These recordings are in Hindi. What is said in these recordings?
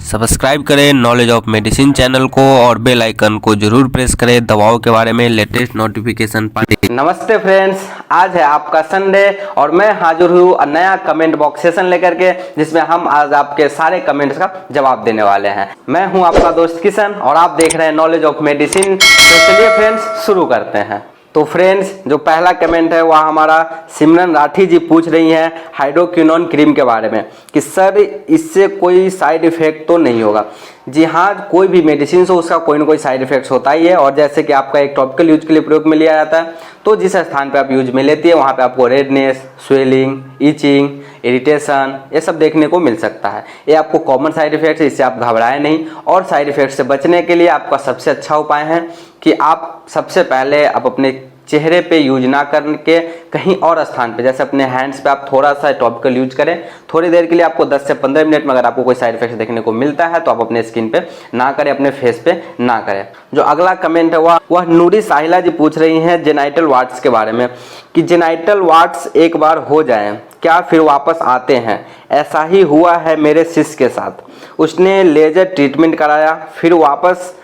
सब्सक्राइब करें नॉलेज ऑफ मेडिसिन चैनल को और बेल आइकन को जरूर प्रेस करें दवाओं के बारे में लेटेस्ट नोटिफिकेशन पाने। नमस्ते फ्रेंड्स, आज है आपका संडे और मैं हाजिर हूँ नया कमेंट बॉक्स सेशन लेकर के, जिसमें हम आज आपके सारे कमेंट्स का जवाब देने वाले हैं। मैं हूँ आपका दोस्त किशन और आप देख रहे हैं नॉलेज ऑफ मेडिसिन। तो चलिए फ्रेंड्स शुरू करते हैं। तो फ्रेंड्स, जो पहला कमेंट है वह हमारा सिमरन राठी जी पूछ रही हैं हाइड्रोक्विनोन क्रीम के बारे में कि सर इससे कोई साइड इफेक्ट तो नहीं होगा। जी हाँ, कोई भी मेडिसिन हो उसका कोई ना कोई साइड इफेक्ट्स होता ही है। और जैसे कि आपका एक टॉपिकल यूज के लिए प्रयोग में लिया जाता है, तो जिस स्थान पे आप यूज में लेती है वहाँ पे आपको रेडनेस, स्वेलिंग, ईचिंग, इरिटेशन ये सब देखने को मिल सकता है। ये आपको कॉमन साइड इफेक्ट्स है, इससे आप घबराएं नहीं। और साइड इफेक्ट से बचने के लिए आपका सबसे अच्छा उपाय है कि आप सबसे पहले आप अपने चेहरे पे यूज ना करके कहीं और स्थान पे, जैसे अपने हैंड्स पे आप थोड़ा सा टॉपिकल यूज करें थोड़ी देर के लिए। आपको 10 से 15 मिनट में अगर आपको कोई साइड इफेक्ट देखने को मिलता है तो आप अपने स्किन पे ना करें, अपने फेस पे ना करें। जो अगला कमेंट है वह नूरी साहिला जी पूछ रही हैं जेनाइटल वार्ड्स के बारे में कि जेनाइटल वार्ड्स एक बार हो जाएं क्या फिर वापस आते हैं? ऐसा ही हुआ है मेरे शिष्य के साथ। उसने लेजर ट्रीटमेंट कराया फिर वापस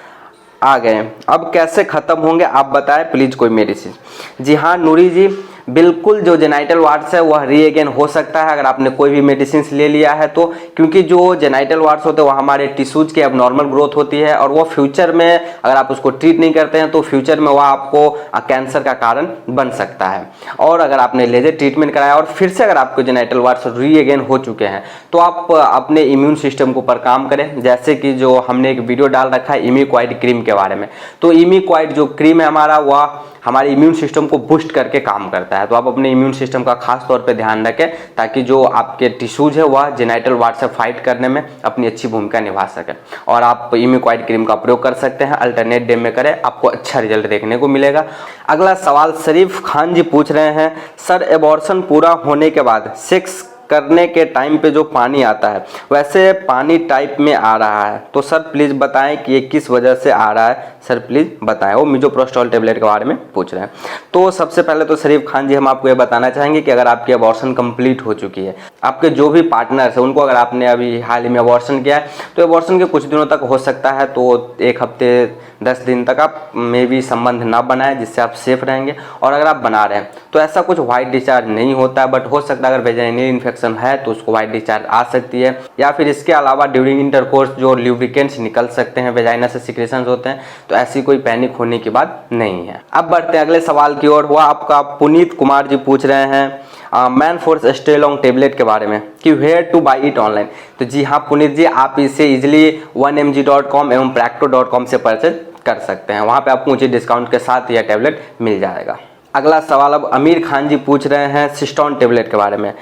आ गए, अब कैसे खत्म होंगे आप बताएं प्लीज कोई मेडिसिन। जी हाँ नूरी जी, बिल्कुल जो जेनाइटल वार्ड्स है वह रीअगेन हो सकता है अगर आपने कोई भी मेडिसिन ले लिया है तो, क्योंकि जो जेनाइटल वार्ड्स होते हैं वह हमारे टिश्यूज की एबनॉर्मल ग्रोथ होती है और वो फ्यूचर में अगर आप उसको ट्रीट नहीं करते हैं तो फ्यूचर में वह आपको कैंसर का कारण बन सकता है। और अगर आपने लेजर ट्रीटमेंट कराया और फिर से अगर आपको जेनाइटल वार्ड्स रीअगेन हो चुके हैं तो आप अपने इम्यून सिस्टम के ऊपर काम करें। जैसे कि जो हमने एक वीडियो डाल रखा है इमिक्वाइड क्रीम के बारे में, तो इमिक्वाइड जो क्रीम है हमारा वह हमारे इम्यून सिस्टम को बूस्ट करके काम करता है। तो आप अपने इम्यून सिस्टम का खास तौर पे ध्यान रखें ताकि जो आपके टिश्यूज है वह जेनाइटल वार्ड से फाइट करने में अपनी अच्छी भूमिका निभा सके। और आप इमिक्वाइड क्रीम का प्रयोग कर सकते हैं, अल्टरनेट डे में करें, आपको अच्छा रिजल्ट देखने को मिलेगा। अगला सवाल शरीफ खान जी पूछ रहे हैं सर एबॉर्शन पूरा होने के बाद सेक्स करने के टाइम पे जो पानी आता है वैसे पानी टाइप में आ रहा है, तो सर प्लीज़ बताएं कि ये किस वजह से आ रहा है, सर प्लीज़ बताएं। वो मिजोप्रोस्टॉल टेबलेट के बारे में पूछ रहे हैं। तो सबसे पहले तो शरीफ खान जी हम आपको ये बताना चाहेंगे कि अगर आपकी अबॉर्शन कंप्लीट हो चुकी है, आपके जो भी पार्टनर्स है उनको अगर आपने अभी हाल ही में अबॉर्शन किया है तो अबॉर्शन के कुछ दिनों तक हो सकता है, तो 1 हफ्ते 10 दिन तक आप मे भी संबंध ना बनाएं, जिससे आप सेफ रहेंगे। और अगर आप बना रहे हैं तो ऐसा कुछ व्हाइट डिस्चार्ज नहीं होता है, बट हो सकता है अगर वेजाइनल इन्फेक्शन है तो उसको व्हाइट डिस्चार्ज आ सकती है। या फिर इसके अलावा ड्यूरिंग इंटरकोर्स जो ल्यूब्रिकेंट्स निकल सकते हैं, वेजाइना से सिक्रेशंस होते हैं, तो ऐसी कोई पैनिक होने की बात नहीं है। अब बढ़ते हैं अगले सवाल की ओर। वह आपका पुनीत कुमार जी पूछ रहे हैं man force stay long tablet के बारे में कि where to buy it online. तो जी हाँ पुनीत जी, आप इसे इजिली 1mg.com एवं practo.com से परचेज कर सकते हैं। वहाँ पे आपको मुझे डिस्काउंट के साथ यह टैबलेट मिल जाएगा। अगला सवाल अब अमीर खान जी पूछ रहे हैं सिस्टोन टेबलेट के बारे में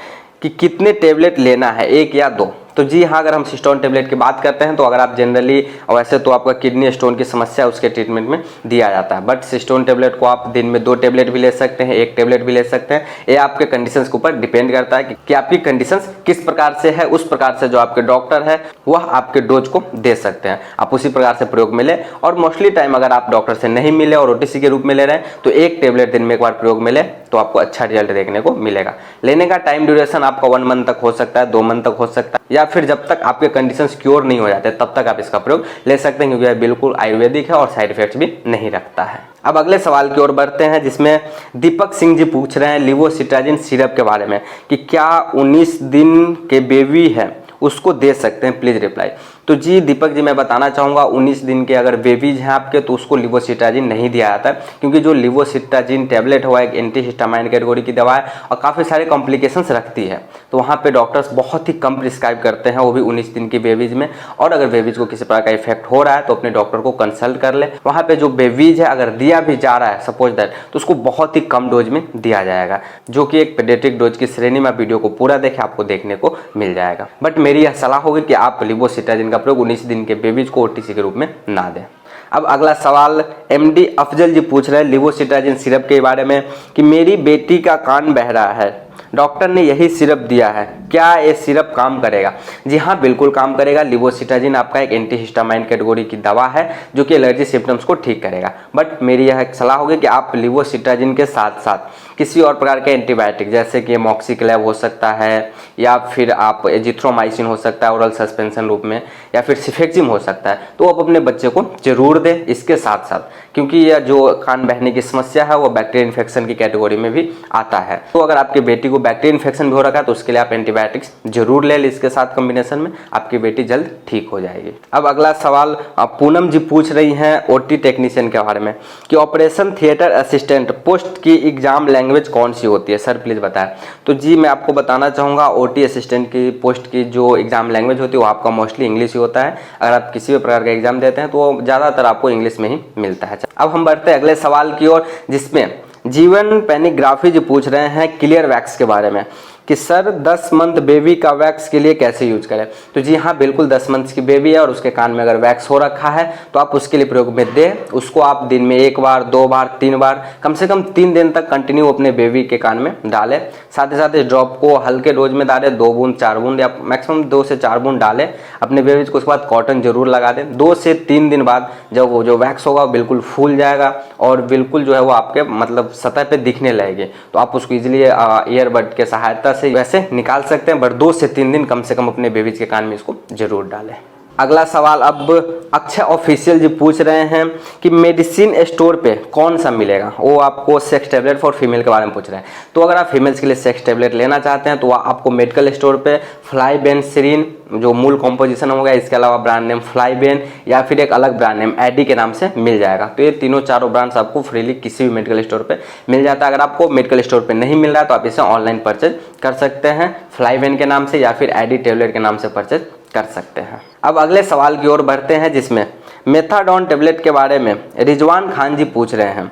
कि कितने टेबलेट लेना है, 1 या 2। तो जी हाँ, अगर हम सिस्टोन टेबलेट की बात करते हैं तो अगर आप जनरली वैसे तो आपका किडनी स्टोन की समस्या उसके ट्रीटमेंट में दिया जाता है, बट सिस्टोन टेबलेट को आप दिन में 2 टेबलेट भी ले सकते हैं, 1 टेबलेट भी ले सकते हैं। ये आपके कंडीशंस के ऊपर डिपेंड करता है कि आपकी कंडीशंस किस प्रकार से है, उस प्रकार से जो आपके डॉक्टर है वह आपके डोज को दे सकते हैं। आप उसी प्रकार से प्रयोग में लें। और मोस्टली टाइम अगर आप डॉक्टर से नहीं मिले और ओटीसी के रूप में ले रहे हैं तो 1 टेबलेट दिन में 1 बार प्रयोग में लें तो आपको अच्छा रिजल्ट देखने को मिलेगा। लेने का टाइम ड्यूरेशन आपका 1 मंथ तक हो सकता है, 2 मंथ तक हो सकता है, या फिर जब तक आपके कंडीशंस क्योर नहीं हो जाते तब तक आप इसका प्रयोग ले सकते हैं, क्योंकि यह बिल्कुल आयुर्वेदिक है और साइड इफेक्ट्स भी नहीं रखता है। अब अगले सवाल की ओर बढ़ते हैं, जिसमें दीपक सिंह जी पूछ रहे हैं लिवोसिट्राजिन सिरप के बारे में कि क्या 19 दिन के बेबी है उसको दे सकते हैं, प्लीज रिप्लाई। तो जी दीपक जी, मैं बताना चाहूँगा 19 दिन के अगर बेबीज हैं आपके तो उसको लिवोसिट्राजिन नहीं दिया जाता है, क्योंकि जो लिवोसिट्राजिन टैबलेट हुआ एक एंटीहिस्टामाइन कैटेगरी की दवा है और काफ़ी सारे कॉम्प्लिकेशंस रखती है। तो वहाँ पे डॉक्टर्स बहुत ही कम प्रिस्क्राइब करते हैं, वो भी 19 दिन की बेबीज में। और अगर बेबीज को किसी प्रकार का इफेक्ट हो रहा है तो अपने डॉक्टर को कंसल्ट कर ले। वहाँ पे जो बेबीज है अगर दिया भी जा रहा है सपोज दैट, तो उसको बहुत ही कम डोज में दिया जाएगा, जो कि एक पेडियाट्रिक डोज की श्रेणी में। वीडियो को पूरा देखें, आपको देखने को मिल जाएगा। बट मेरी यह सलाह होगी कि आप लिवोसिट्राजिन का प्रयोग 19 दिन के बेबीज को ओटीसी के रूप में ना दें। अब अगला सवाल एमडी अफजल जी पूछ रहे हैं लिवोसिट्राजिन सिरप के बारे में कि मेरी बेटी का कान बह रहा है, डॉक्टर ने यही सिरप दिया है, क्या ये सिरप काम करेगा? जी हाँ, बिल्कुल काम करेगा। लिवोसिट्राजिन आपका एक एंटीहिस्टामाइन कैटेगरी की दवा है जो कि एलर्जी सिम्टम्स को ठीक करेगा। बट मेरी यह सलाह होगी कि आप लिवोसिट्राजिन के साथ साथ किसी और प्रकार के एंटीबायोटिक जैसे कि मॉक्सिक्लेव हो सकता है या फिर आप एजिथ्रोमाइसिन हो सकता है ओरल सस्पेंशन रूप में, या फिर सिफेक्सिम हो सकता है, तो आप अपने बच्चे को जरूर दें। इसके साथ साथ क्योंकि यह जो कान बहने की समस्या है वो बैक्टीरियल इन्फेक्शन की कैटेगरी में भी आता है, तो अगर आपकी बेटी को बैक्टीरियल इन्फेक्शन भी हो रखा है तो उसके लिए आप एंटीबायोटिक्स जरूर ले लें। इसके साथ कॉम्बिनेशन में आपकी बेटी जल्द ठीक हो जाएगी। अब अगला सवाल पूनम जी पूछ रही हैं ओटी टेक्नीशियन के बारे में कि ऑपरेशन थिएटर असिस्टेंट पोस्ट की एग्जाम लैंग्वेज कौन सी होती है, सर प्लीज बताएं। तो जी मैं आपको बताना चाहूँगा ओटी असिस्टेंट की पोस्ट की जो एग्जाम लैंग्वेज होती है वो आपका मोस्टली इंग्लिश ही होता है। अगर आप किसी भी प्रकार का एग्जाम देते हैं तो ज़्यादातर आपको इंग्लिश में ही मिलता है। अब हम बढ़ते हैं अगले सवाल की ओर, जिसमें जीवन पैनिग्राफी जी पूछ रहे हैं क्लियर वैक्स के बारे में कि सर 10 मंथ बेबी का वैक्स के लिए कैसे यूज करें। तो जी हाँ, बिल्कुल 10 मंथ की बेबी है और उसके कान में अगर वैक्स हो रखा है तो आप उसके लिए प्रयोग में दें। उसको आप दिन में 1 बार 2 बार 3 बार कम से कम 3 दिन तक कंटिन्यू अपने बेबी के कान में डालें। साथ ही साथ इस ड्रॉप को हल्के डोज में डालें, 2 बूंद 4 बूंद या मैक्सिमम 2 से 4 बूंद डालें अपने बेबी को। उसके बाद कॉटन जरूर लगा दें। 2 से 3 दिन बाद जब वो जो वैक्स होगा वो बिल्कुल फूल जाएगा और बिल्कुल जो है वो आपके मतलब सतह पे दिखने लगेगी, तो आप उसको इजीली ईयरबड के सहायता से वैसे निकाल सकते हैं। बट 2 से 3 दिन कम से कम अपने बेबीज के कान में इसको जरूर डालें। अगला सवाल अब अक्षय ऑफिशियल जी पूछ रहे हैं कि मेडिसिन स्टोर पे कौन सा मिलेगा। वो आपको सेक्स टैबलेट फॉर फीमेल के बारे में पूछ रहे हैं। तो अगर आप फीमेल्स के लिए सेक्स टैबलेट लेना चाहते हैं तो आपको मेडिकल स्टोर पे फ्लाइबेनसिरिन जो मूल कॉम्पोजिशन होगा, इसके अलावा ब्रांड नेम फ्लाइबेन या फिर एक अलग ब्रांड नेम एडी के नाम से मिल जाएगा। तो ये तीनों चारों ब्रांड्स आपको फ्रीली किसी भी मेडिकल स्टोर पे मिल जाता है। अगर आपको मेडिकल स्टोर पे नहीं मिल रहा है तो आप इसे ऑनलाइन परचेज कर सकते हैं फ्लाइबेन के नाम से या फिर एडी टैबलेट के नाम से परचेज कर सकते हैं। अब अगले सवाल की ओर बढ़ते हैं, जिसमें मेथाडोन टैबलेट के बारे में रिजवान खान जी पूछ रहे हैं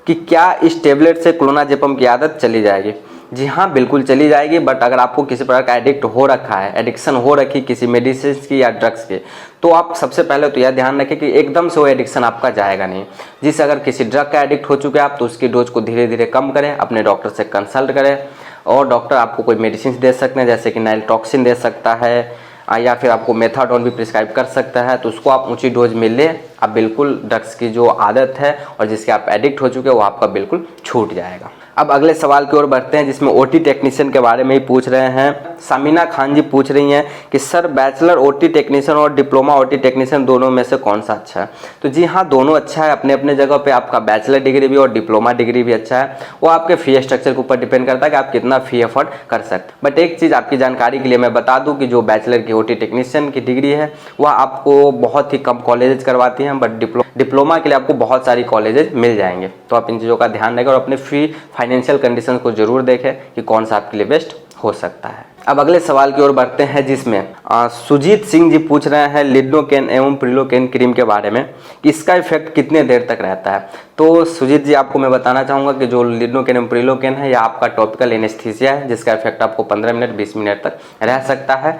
कि क्या इस टैबलेट से क्लोनाजेपम की आदत चली जाएगी। जी हाँ, बिल्कुल चली जाएगी। बट अगर आपको किसी प्रकार का एडिक्ट हो रखा है, एडिक्शन हो रखी किसी मेडिसिन की या ड्रग्स की, तो आप सबसे पहले तो यह ध्यान रखें कि एकदम से वो एडिक्शन आपका जाएगा नहीं। जिससे अगर किसी ड्रग का एडिक्ट हो चुके हैं आप तो उसकी डोज को धीरे धीरे कम करें, अपने डॉक्टर से कंसल्ट करें और डॉक्टर आपको कोई मेडिसिन दे सकते हैं जैसे कि नाइलटॉक्सिन दे सकता है या फिर आपको मेथाडोन भी प्रिस्क्राइब कर सकता है। तो उसको आप ऊंची डोज में लें। आप बिल्कुल ड्रग्स की जो आदत है और जिसके आप एडिक्ट हो चुके हैं वो आपका बिल्कुल छूट जाएगा। अब अगले सवाल की ओर बढ़ते हैं, जिसमें ओटी टेक्नीशियन के बारे में ही पूछ रहे हैं। सामिना खान जी पूछ रही हैं कि सर बैचलर ओटी टेक्नीशियन और डिप्लोमा ओटी टेक्नीशियन दोनों में से कौन सा अच्छा है। तो जी हाँ, दोनों अच्छा है अपने अपने जगह पे। आपका बैचलर डिग्री भी और डिप्लोमा डिग्री भी अच्छा है। वो आपके फी स्ट्रक्चर के ऊपर डिपेंड करता है कि आप कितना फी अफोर्ड कर सकते। बट एक चीज़ आपकी जानकारी के लिए मैं बता दूँ कि जो बैचलर की ओटी टेक्नीशियन की डिग्री है वह आपको बहुत ही कम कॉलेजेस करवाती हैं, बट डिप्लोमा के लिए आपको बहुत सारी कॉलेजेस मिल जाएंगे। तो आप इन चीज़ों का ध्यान रखें और अपने फी फाइनेंशियल कंडीशन को जरूर देखें कि कौन सा आपके लिए बेस्ट हो सकता है। अब अगले सवाल की ओर बढ़ते हैं, जिसमें सुजीत सिंह जी पूछ रहे हैं लिडोकेन एवं प्रिलोकेन क्रीम के बारे में कि इसका इफेक्ट कितने देर तक रहता है। तो सुजीत जी आपको मैं बताना चाहूँगा कि जो लिडोकेन एवं प्रिलोकेन है यह आपका टॉपिकल एनेस्थीसिया है जिसका इफेक्ट आपको 15 मिनट 20 मिनट तक रह सकता है।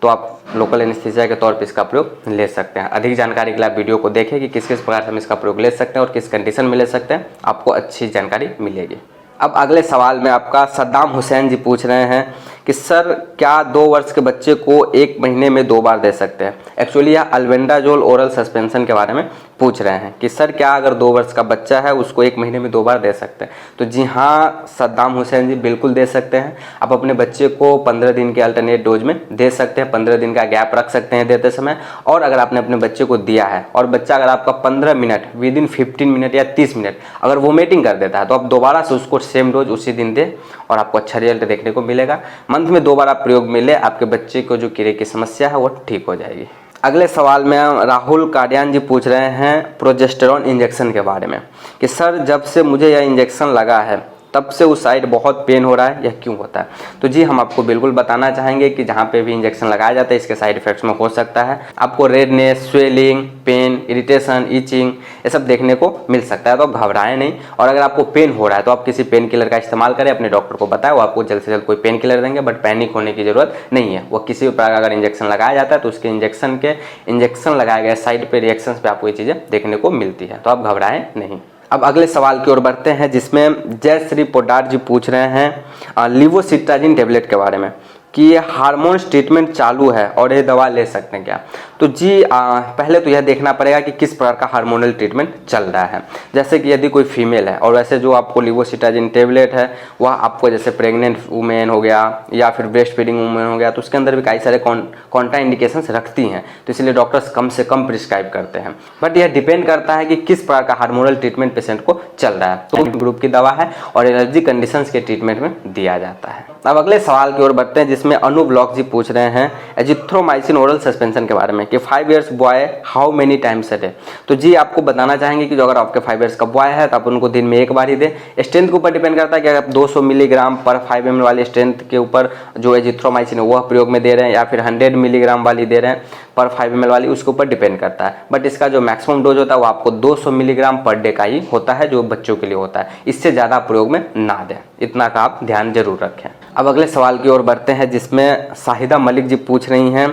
तो आप लोकल एनेस्थीसिया के तौर पे इसका प्रयोग ले सकते हैं। अधिक जानकारी के लिए आप वीडियो को देखें कि किस किस प्रकार से हम इसका प्रयोग ले सकते हैं और किस कंडीशन में ले सकते हैं, आपको अच्छी जानकारी मिलेगी। अब अगले सवाल में आपका सद्दाम हुसैन जी पूछ रहे हैं कि सर क्या 2 वर्ष के बच्चे को 1 महीने में 2 बार दे सकते हैं। एक्चुअली यह अल्बेंडाजोल ओरल सस्पेंशन के बारे में पूछ रहे हैं कि सर क्या अगर 2 वर्ष का बच्चा है उसको 1 महीने में 2 बार दे सकते हैं। तो जी हाँ सद्दाम हुसैन जी, बिल्कुल दे सकते हैं। आप अपने बच्चे को 15 दिन के अल्टरनेट डोज में दे सकते हैं, 15 दिन का गैप रख सकते हैं देते समय। और अगर आपने अपने बच्चे को दिया है और बच्चा अगर आपका 15 मिनट विदिन 15 मिनट या 30 मिनट अगर वोमिटिंग कर देता है तो आप दोबारा से उसको सेम डोज उसी दिन दें और आपको अच्छा रिजल्ट देखने को मिलेगा। मंथ में 2 बार आप प्रयोग में ले, आपके बच्चे को जो कीड़े की समस्या है वो ठीक हो जाएगी। अगले सवाल में राहुल काडियान जी पूछ रहे हैं प्रोजेस्टेरॉन इंजेक्शन के बारे में कि सर जब से मुझे यह इंजेक्शन लगा है तब से उस साइड बहुत पेन हो रहा है, यह क्यों होता है। तो जी हम आपको बिल्कुल बताना चाहेंगे कि जहाँ पे भी इंजेक्शन लगाया जाता है इसके साइड इफेक्ट्स में हो सकता है आपको redness, swelling, pain, irritation, itching ये सब देखने को मिल सकता है। तो आप घबराएं नहीं और अगर आपको पेन हो रहा है तो आप किसी पेन किलर का इस्तेमाल करें, अपने डॉक्टर को बताएं, वो आपको जल्द से जल्द कोई पेन किलर देंगे। बट पैनिक होने की जरूरत नहीं है। वो किसी भी प्रकार का अगर इंजेक्शन लगाया जाता है तो उसके इंजेक्शन लगाए गए साइड पे रिएक्शन पे आपको ये चीज़ें देखने को मिलती है। तो आप घबराएं नहीं। अब अगले सवाल की ओर बढ़ते हैं, जिसमें जय श्री पोडार जी पूछ रहे हैं लिवोसिट्राजिन टेबलेट के बारे में कि ये हार्मोन्स ट्रीटमेंट चालू है और ये दवा ले सकते हैं क्या। तो जी पहले तो यह देखना पड़ेगा कि किस प्रकार का हार्मोनल ट्रीटमेंट चल रहा है। जैसे कि यदि कोई फीमेल है और वैसे जो आपको लिवोसिटाजिन टेबलेट है वह आपको जैसे प्रेग्नेंट वुमेन हो गया या फिर ब्रेस्ट फीडिंग वुमेन हो गया, तो उसके अंदर भी कई सारे कॉन्ट्रा इंडिकेशंस रखती हैं, तो इसलिए डॉक्टर्स कम से कम प्रिस्क्राइब करते हैं। बट यह डिपेंड करता है कि किस प्रकार का हार्मोनल ट्रीटमेंट पेशेंट को चल रहा है। तो ग्रुप की दवा है और एलर्जी कंडीशंस के ट्रीटमेंट में दिया जाता है। अब अगले सवाल की ओर बढ़ते हैं, जिसमें अनु ब्लॉक जी पूछ रहे हैं एजिथ्रोमाइसिन ओरल सस्पेंशन के बारे में कि 5 years boy how many times a day. तो जी आपको बताना चाहेंगे कि जो अगर आपके 5 इयर्स का बॉय है तो आप उनको दिन में एक बार ही दें। स्ट्रेंथ के ऊपर डिपेंड करता है कि अगर 200 मिलीग्राम पर 5 ml वाली स्ट्रेंथ के ऊपर जो एजिथ्रोमाइसिन है वह प्रयोग में दे रहे हैं या फिर 100 मिलीग्राम वाली दे रहे हैं पर 5 ml वाली, उसके ऊपर डिपेंड करता है। बट इसका जो मैक्सिमम डोज होता है वो आपको 200 मिलीग्राम पर डे का ही होता है, जो बच्चों के लिए होता है। इससे ज़्यादा प्रयोग में ना दें, इतना का आप ध्यान जरूर रखें। अब अगले सवाल की ओर बढ़ते हैं, जिसमें शाहिदा मलिक जी पूछ रही हैं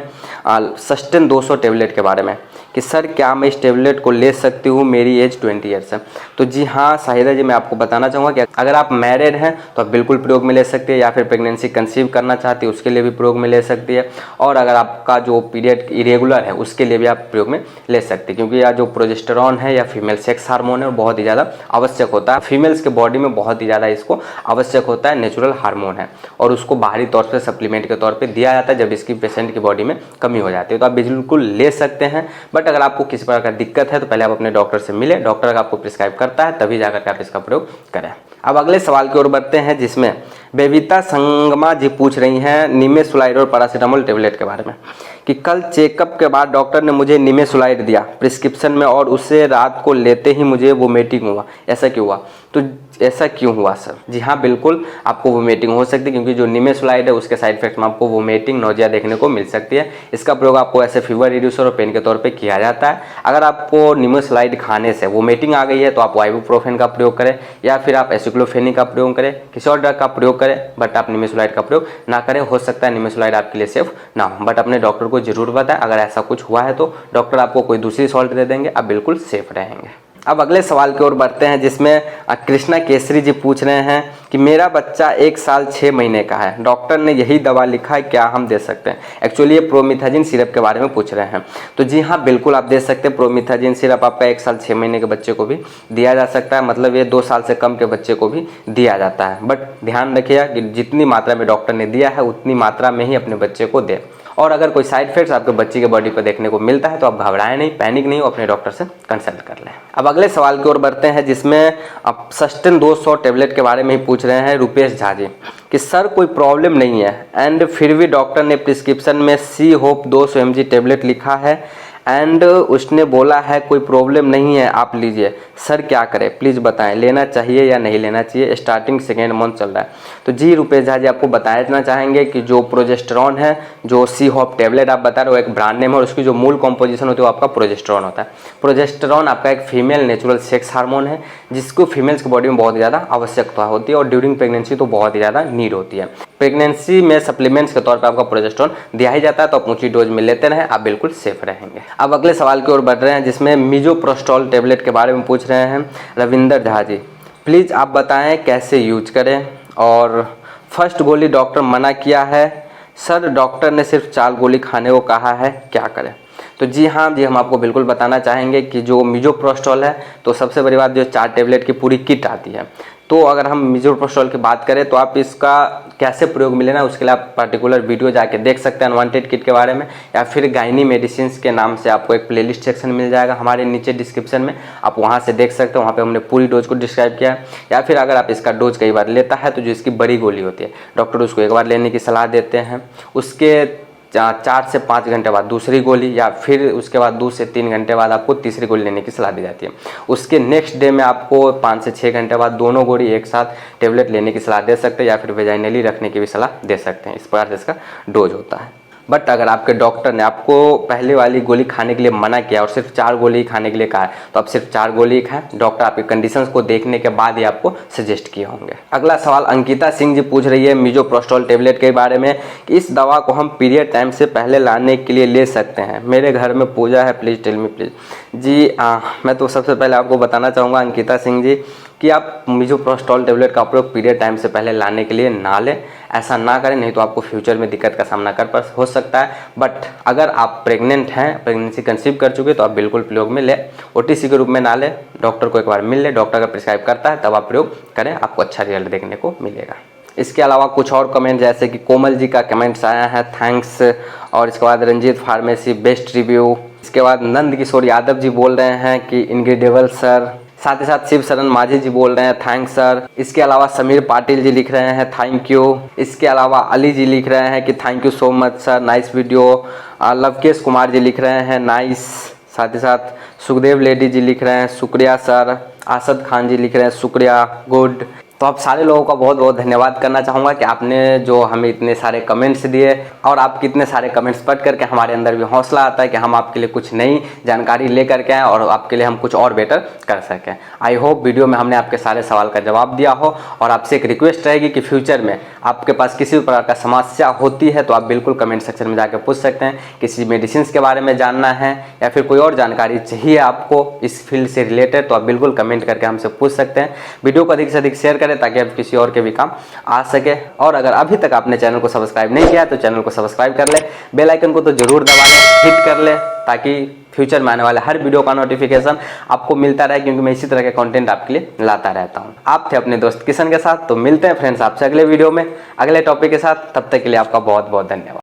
सस्टेन 200 टेबलेट के बारे में कि सर क्या मैं इस टेबलेट को ले सकती हूँ, मेरी एज 20 ईयर्स है। तो जी हाँ शाहिदा जी, मैं आपको बताना चाहूँगा कि अगर आप मैरिड हैं तो आप बिल्कुल प्रयोग में ले सकते हैं, या फिर प्रेगनेंसी कंसीव करना चाहती है उसके लिए भी प्रयोग में ले सकती है, और अगर आपका जो पीरियड इरेगुलर है उसके लिए भी आप प्रयोग में ले सकते हैं, क्योंकि यह जो प्रोजेस्टेरॉन है या फीमेल सेक्स हार्मोन है वो बहुत ही ज़्यादा आवश्यक होता है। फीमेल्स के बॉडी में बहुत ही ज़्यादा इसको आवश्यक होता है, नेचुरल हार्मोन है और उसको बाहरी तौर पर सप्लीमेंट के तौर पर दिया जाता है जब इसकी पेशेंट की बॉडी में कमी हो जाती है। तो आप बिल्कुल ले सकते हैं, बट अगर आपको किसी प्रकार का दिक्कत है तो पहले आप अपने डॉक्टर से मिले, डॉक्टर अगर आपको प्रिस्क्राइब करता है तभी जाकर के आप इसका प्रयोग करें। अब अगले सवाल की ओर बढ़ते हैं, जिसमें बेबिता संगमा जी पूछ रही हैं निमेसुलाइड और पैरासीटामोल टेबलेट के बारे में कि कल चेकअप के बाद डॉक्टर ने मुझे निमेसुलाइड दिया प्रिस्क्रिप्शन में और उससे रात को लेते ही मुझे वोमिटिंग हुआ, ऐसा क्यों हुआ। तो ऐसा क्यों हुआ सर। जी हाँ बिल्कुल आपको वोमिटिंग हो सकती है, क्योंकि जो निमेसुलाइड है उसके साइड इफेक्ट में आपको वोमिटिंग नोजिया देखने को मिल सकती है। इसका प्रयोग आपको ऐसे फीवर रिड्यूसर और पेन के तौर पे किया जाता है। अगर आपको निमेसुलाइड खाने से वोमिटिंग आ गई है तो आप आइबुप्रोफेन का प्रयोग करें या फिर आप एसिक्लोफेनिक का प्रयोग करें, किसी और ड्रग का प्रयोग करें, बट आप निमेसुलाइड का प्रयोग ना करें। हो सकता है निमेसुलाइड आपके लिए सेफ ना हो, बट अपने डॉक्टर को जरूर बताएं। अगर ऐसा कुछ हुआ है तो डॉक्टर आपको कोई दूसरी सॉल्ट दे देंगे, आप बिल्कुल सेफ रहेंगे। अब अगले सवाल की ओर बढ़ते हैं, जिसमें कृष्णा केसरी जी पूछ रहे हैं कि मेरा बच्चा 1 साल 6 महीने का है, डॉक्टर ने यही दवा लिखा है, क्या हम दे सकते हैं। एक्चुअली ये प्रोमिथाजिन सिरप के बारे में पूछ रहे हैं। तो जी हाँ बिल्कुल आप दे सकते हैं। प्रोमिथाजिन सिरप आपका 1 साल 6 महीने के बच्चे को भी दिया जा सकता है, मतलब ये 2 साल से कम के बच्चे को भी दिया जाता है। बट ध्यान रखिएगा कि जितनी मात्रा में डॉक्टर ने दिया है उतनी मात्रा में ही अपने बच्चे को दें। और अगर कोई साइड इफेक्ट्स आपके बच्चे के बॉडी पर देखने को मिलता है तो आप घबराएं नहीं, पैनिक नहीं, अपने डॉक्टर से कंसल्ट कर लें। अब अगले सवाल की ओर बढ़ते हैं, जिसमें आप सस्टेन 200 टेबलेट के बारे में ही पूछ रहे हैं रुपेश झा जी कि सर कोई प्रॉब्लम नहीं है एंड फिर भी डॉक्टर ने प्रिस्क्रिप्शन में सी होप 200 mg टेबलेट लिखा है एंड उसने बोला है कोई प्रॉब्लम नहीं है आप लीजिए, सर क्या करें प्लीज़ बताएं, लेना चाहिए या नहीं लेना चाहिए, स्टार्टिंग 2nd मंथ चल रहा है। तो जी रुपेश झा जी आपको बताना चाहेंगे कि जो प्रोजेस्टेरॉन है, जो सी हॉप टेबलेट आप बता रहे हो एक ब्रांड नेम है और उसकी जो मूल कॉम्पोजिशन होती है वो आपका प्रोजेस्टेरॉन होता है। प्रोजेस्टेरॉन आपका एक फीमेल नेचुरल सेक्स हार्मोन है जिसको फीमेल्स की बॉडी में बहुत ज़्यादा आवश्यकता होती है और ड्यूरिंग प्रेगनेंसी तो बहुत ही ज़्यादा नीड होती है। प्रेगनेंसी में सप्लीमेंट्स के तौर पर आपका प्रोजेस्टेरॉन दिया ही जाता है, तो आप ऊंची डोज में लेते रहें, आप बिल्कुल सेफ रहेंगे। अब अगले सवाल की ओर बढ़ रहे हैं, जिसमें मिजोप्रोस्टॉल टेबलेट के बारे में पूछ रहे हैं रविंदर झा जी। प्लीज़ आप बताएं कैसे यूज करें और फर्स्ट गोली डॉक्टर मना किया है, सर डॉक्टर ने सिर्फ 4 गोली खाने को कहा है, क्या करें। तो जी हाँ जी हम आपको बिल्कुल बताना चाहेंगे कि जो मिजोप्रोस्टॉल है तो सबसे बड़ी बात जो 4 टेबलेट की पूरी किट आती है। तो अगर हम मिजोप्रोस्टॉल की बात करें तो आप इसका कैसे प्रयोग में लेना उसके लिए आप पर्टिकुलर वीडियो जाके देख सकते हैं अनवांटेड किट के बारे में, या फिर गायनी मेडिसिन के नाम से आपको एक प्लेलिस्ट सेक्शन मिल जाएगा हमारे नीचे डिस्क्रिप्शन में, आप वहां से देख सकते हो। वहाँ पे हमने पूरी डोज को डिस्क्राइब किया है। या फिर अगर आप इसका डोज कई बार लेता है तो जो इसकी बड़ी गोली होती है डॉक्टर उसको एक बार लेने की सलाह देते हैं, उसके 4 से 5 घंटे बाद दूसरी गोली, या फिर उसके बाद 2 से 3 घंटे बाद आपको तीसरी गोली लेने की सलाह दी जाती है। उसके नेक्स्ट डे में आपको 5 से 6 घंटे बाद दोनों गोली एक साथ टेबलेट लेने की सलाह दे सकते हैं, या फिर वेजाइनली रखने की भी सलाह दे सकते हैं। इस प्रकार से इसका डोज होता है। बट अगर आपके डॉक्टर ने आपको पहले वाली गोली खाने के लिए मना किया और सिर्फ 4 गोली खाने के लिए कहा है तो आप सिर्फ 4 गोली खाएं। डॉक्टर आपकी कंडीशंस को देखने के बाद ही आपको सजेस्ट किए होंगे। अगला सवाल अंकिता सिंह जी पूछ रही है मिजोप्रोस्टॉल टेबलेट के बारे में कि इस दवा को हम पीरियड टाइम से पहले लाने के लिए ले सकते हैं, मेरे घर में पूजा है, प्लीज़ टेल मी प्लीज़। जी मैं तो सबसे पहले आपको बताना चाहूँगा अंकिता सिंह जी कि आप मिज़ोप्रोस्टॉल टेबलेट का प्रयोग पीरियड टाइम से पहले लाने के लिए ना लें। ऐसा ना करें, नहीं तो आपको फ्यूचर में दिक्कत का सामना हो सकता है। बट अगर आप प्रेग्नेंट हैं, प्रेगनेंसी कंसीव कर चुके, तो आप बिल्कुल प्रयोग में लें। ओटीसी के रूप में ना लें, डॉक्टर को एक बार मिल लें, डॉक्टर अगर प्रिस्क्राइब करता है तब आप प्रयोग करें, आपको अच्छा रिजल्ट देखने को मिलेगा। इसके अलावा कुछ और कमेंट, जैसे कि कोमल जी का कमेंट्स आया है, थैंक्स। और इसके बाद रंजीत फार्मेसी बेस्ट रिव्यू। इसके बाद नंद किशोर यादव जी बोल रहे हैं कि इनक्रेडिबल सर। साथ ही साथ शिव शरण माझी जी बोल रहे हैं थैंक्स सर। इसके अलावा समीर पाटिल जी लिख रहे हैं थैंक यू। इसके अलावा अली जी लिख रहे हैं कि thank you so much sir, nice video. Lavkesh Kumar ji लिख रहे हैं नाइस। साथ ही साथ सुखदेव लेडी जी लिख रहे हैं शुक्रिया सर। आसद खान जी लिख रहे हैं शुक्रिया, गुड। तो आप सारे लोगों का बहुत बहुत धन्यवाद करना चाहूँगा कि आपने जो हमें इतने सारे कमेंट्स दिए, और आपके इतने सारे कमेंट्स पढ़ करके हमारे अंदर भी हौसला आता है कि हम आपके लिए कुछ नई जानकारी ले करके आएँ और आपके लिए हम कुछ और बेटर कर सकें। आई होप वीडियो में हमने आपके सारे सवाल का जवाब दिया हो। और आपसे एक रिक्वेस्ट रहेगी कि फ्यूचर में आपके पास किसी भी प्रकार का समस्या होती है तो आप बिल्कुल कमेंट सेक्शन में जाकर पूछ सकते हैं। किसी मेडिसिन के बारे में जानना है या फिर कोई और जानकारी चाहिए आपको इस फील्ड से रिलेटेड, तो आप बिल्कुल कमेंट करके हमसे पूछ सकते हैं। वीडियो को अधिक से अधिक शेयर करें ताकि आप किसी और के भी काम आ सके। और अगर अभी तक आपने चैनल को सब्सक्राइब नहीं किया तो चैनल को सब्सक्राइब कर ले, बेल आइकन को तो जरूर दबा लें, हिट कर ले, ताकि फ्यूचर में आने वाले हर वीडियो का नोटिफिकेशन आपको मिलता रहे, क्योंकि मैं इसी तरह के कंटेंट आपके लिए लाता रहता हूं। आप थे अपने दोस्त किशन के साथ। तो मिलते हैं फ्रेंड्स आपसे अगले वीडियो में अगले टॉपिक के साथ। तब तक के लिए आपका बहुत बहुत धन्यवाद।